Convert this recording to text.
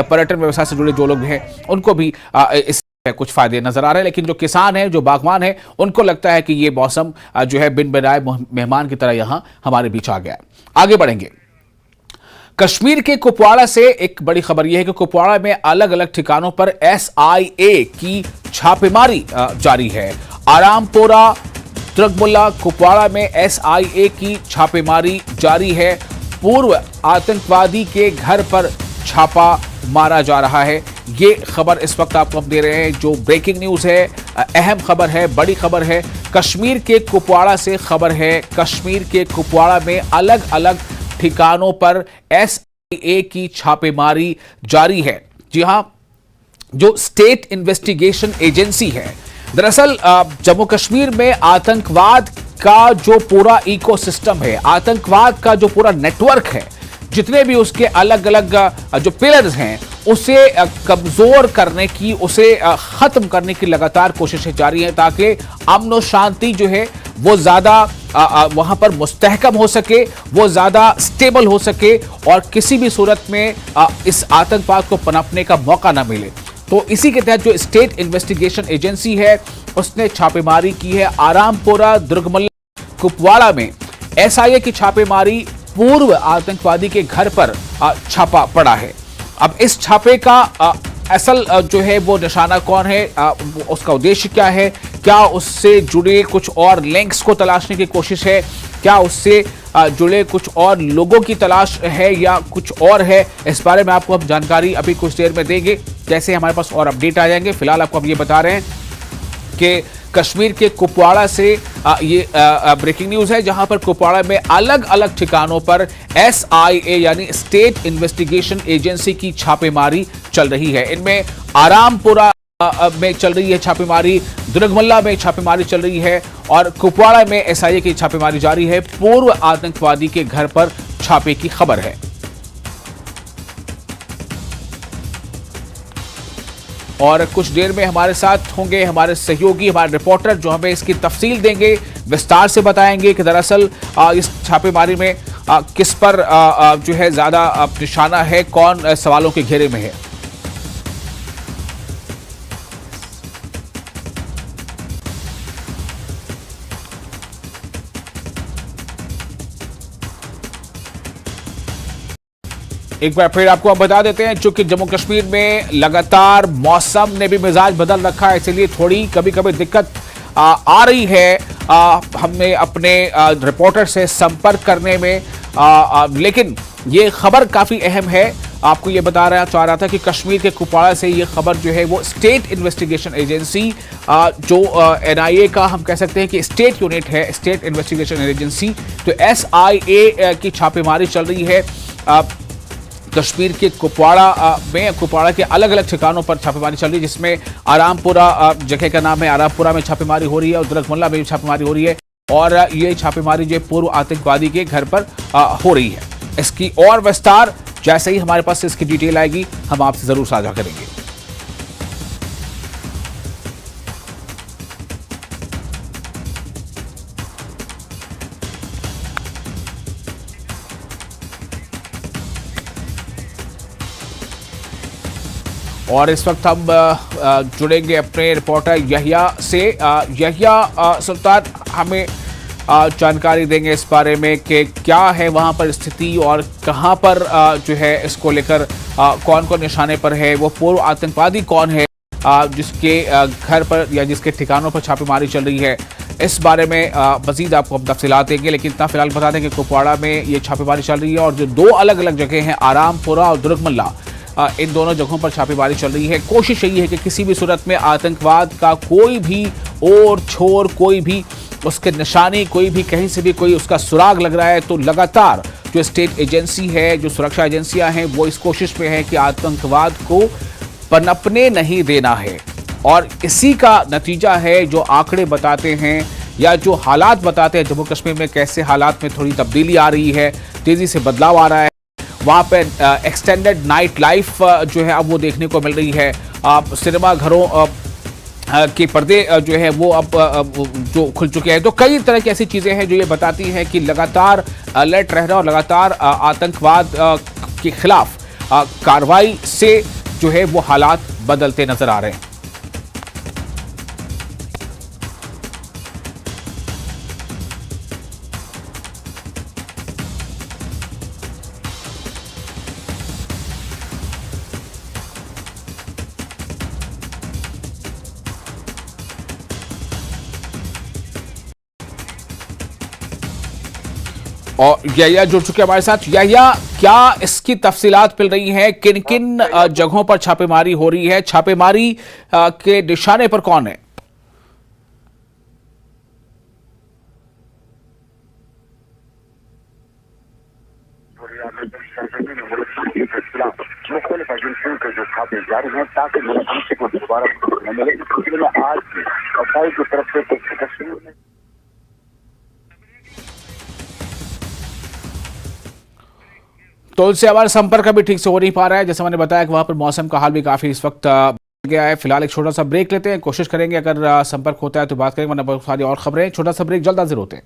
पर्यटन व्यवसाय से जुड़े जो लोग हैं उनको भी इस कुछ फायदे नजर आ रहे हैं, लेकिन जो किसान हैं, जो बागवान हैं, उनको लगता है कि ये मौसम जो है बिन बनाए मेहमान की तरह यहां हमारे बीच आ गया है। आगे बढ़ेंगे। कश्मीर के कुपवाड़ा से एक बड़ी खबर यह है कि कुपवाड़ा में अलग अलग ठिकानों पर SIA की छापेमारी जारी है। आरामपोरा, दुर्गमुल्ला, कुपवाड़ा में SIA की छापेमारी जारी है। पूर्व आतंकवादी के घर पर छापा मारा जा रहा है। ये खबर इस वक्त आपको हम दे रहे हैं, जो ब्रेकिंग न्यूज है, अहम खबर है, बड़ी खबर है। कश्मीर के कुपवाड़ा से खबर है। कश्मीर के कुपवाड़ा में अलग अलग ठिकानों पर SIA की छापेमारी जारी है। जी हां, जो स्टेट इन्वेस्टिगेशन एजेंसी है, दरअसल जम्मू कश्मीर में आतंकवाद का जो पूरा इकोसिस्टम है, आतंकवाद का जो पूरा नेटवर्क है, जितने भी उसके अलग अलग जो पिलर्स हैं, उसे कमजोर करने की, उसे खत्म करने की लगातार कोशिशें जारी हैं, ताकि अमन और शांति जो है वो ज्यादा वहां पर मुस्तहकम हो सके, वो ज्यादा स्टेबल हो सके और किसी भी सूरत में इस आतंकवाद को पनपने का मौका ना मिले। तो इसी के तहत जो स्टेट इन्वेस्टिगेशन एजेंसी है, उसने छापेमारी की है। आरामपुरा, दुर्गमुल्ला, कुपवाड़ा में SIA की छापेमारी, पूर्व आतंकवादी के घर पर छापा पड़ा है। अब इस छापे का असल जो है वो निशाना कौन है, उसका उद्देश्य क्या है, क्या उससे जुड़े कुछ और लिंक्स को तलाशने की कोशिश है, क्या उससे जुड़े कुछ और लोगों की तलाश है या कुछ और है, इस बारे में आपको हम जानकारी अभी कुछ देर में देंगे, जैसे हमारे पास और अपडेट आ जाएंगे। फिलहाल आपको हम ये बता रहे हैं कि कश्मीर के कुपवाड़ा से ये ब्रेकिंग न्यूज है, जहां पर कुपवाड़ा में अलग अलग ठिकानों पर SIA यानी स्टेट इन्वेस्टिगेशन एजेंसी की छापेमारी चल रही है। इनमें आरामपुरा में चल रही है छापेमारी, दुर्गमुल्ला में छापेमारी चल रही है और कुपवाड़ा में SIA की छापेमारी जारी है। पूर्व आतंकवादी के घर पर छापे की खबर है। और कुछ देर में हमारे साथ होंगे हमारे सहयोगी, हमारे रिपोर्टर, जो हमें इसकी तफसील देंगे, विस्तार से बताएंगे कि दरअसल इस छापेमारी में किस पर जो है ज्यादा निशाना है, कौन सवालों के घेरे में है। एक बार फिर आपको हम बता देते हैं, चूंकि जम्मू कश्मीर में लगातार मौसम ने भी मिजाज बदल रखा है, इसलिए थोड़ी कभी कभी दिक्कत आ रही है हमें अपने रिपोर्टर से संपर्क करने में, लेकिन ये खबर काफी अहम है। आपको ये चाह रहा था कि कश्मीर के कुपवाड़ा से ये खबर जो है वो स्टेट इन्वेस्टिगेशन एजेंसी, जो NIA का हम कह सकते हैं कि स्टेट यूनिट है, स्टेट इन्वेस्टिगेशन एजेंसी, तो SIA की छापेमारी चल रही है कश्मीर के कुपवाड़ा में। कुपवाड़ा के अलग अलग ठिकानों पर छापेमारी चल रही है, जिसमें आरामपुरा जगह का नाम है, आरामपुरा में छापेमारी हो रही है और दुर्गमुल्ला में भी छापेमारी हो रही है। और ये छापेमारी जो पूर्व आतंकवादी के घर पर हो रही है। इसकी और विस्तार जैसे ही हमारे पास इसकी डिटेल आएगी हम आपसे जरूर साझा करेंगे। और इस वक्त हम जुड़ेंगे अपने रिपोर्टर यहिया से। यहिया सुल्तान हमें जानकारी देंगे इस बारे में कि क्या है वहां पर स्थिति और कहां पर जो है इसको लेकर कौन कौन निशाने पर है, वो पूर्व आतंकवादी कौन है जिसके घर पर या जिसके ठिकानों पर छापेमारी चल रही है। इस बारे में मजीद आपको हम तफसीलात देंगे, लेकिन इतना फिलहाल बता दें कि कुपवाड़ा में ये छापेमारी चल रही है और जो दो अलग अलग जगह हैं, आरामपुरा और दुर्गमुल्ला, इन दोनों जगहों पर छापेमारी चल रही है। कोशिश यही है कि किसी भी सूरत में आतंकवाद का कोई भी और छोर, कोई भी उसके निशानी, कोई भी कहीं से भी कोई उसका सुराग लग रहा है, तो लगातार जो स्टेट एजेंसी है, जो सुरक्षा एजेंसियां हैं, वो इस कोशिश में है कि आतंकवाद को पनपने नहीं देना है। और इसी का नतीजा है जो आंकड़े बताते हैं या जो हालात बताते हैं जम्मू कश्मीर में कैसे हालात में थोड़ी तब्दीली आ रही है, तेजी से बदलाव आ रहा है। वहाँ पे एक्सटेंडेड नाइट लाइफ जो है अब वो देखने को मिल रही है। सिनेमा घरों के पर्दे जो है वो अब जो खुल चुके हैं। तो कई तरह की ऐसी चीज़ें हैं जो ये बताती हैं कि लगातार अलर्ट रह रहा है और लगातार आतंकवाद के खिलाफ कार्रवाई से जो है वो हालात बदलते नजर आ रहे हैं। और यहिया जुड़ चुके हमारे साथ। यहिया, क्या इसकी तफसीलात मिल रही हैं? किन किन जगहों पर छापेमारी हो रही है? छापेमारी के निशाने पर कौन है? मुख्तलिफ एजेंसियों के जो छापे जारी हैं ताकि मुनाफे को दोबारा न मिले। इस सिलसिले में आज भी एफआई की तरफ से कुछ कश्मीर में तो उनसे हमारा संपर्क अभी ठीक से हो नहीं पा रहा है। जैसे मैंने बताया कि वहां पर मौसम का हाल भी काफी इस वक्त गया है। फिलहाल एक छोटा सा ब्रेक लेते हैं, कोशिश करेंगे अगर संपर्क होता है तो बात करेंगे, वरना बहुत सारी और खबरें। छोटा सा ब्रेक, जल्द हाजिर होते हैं।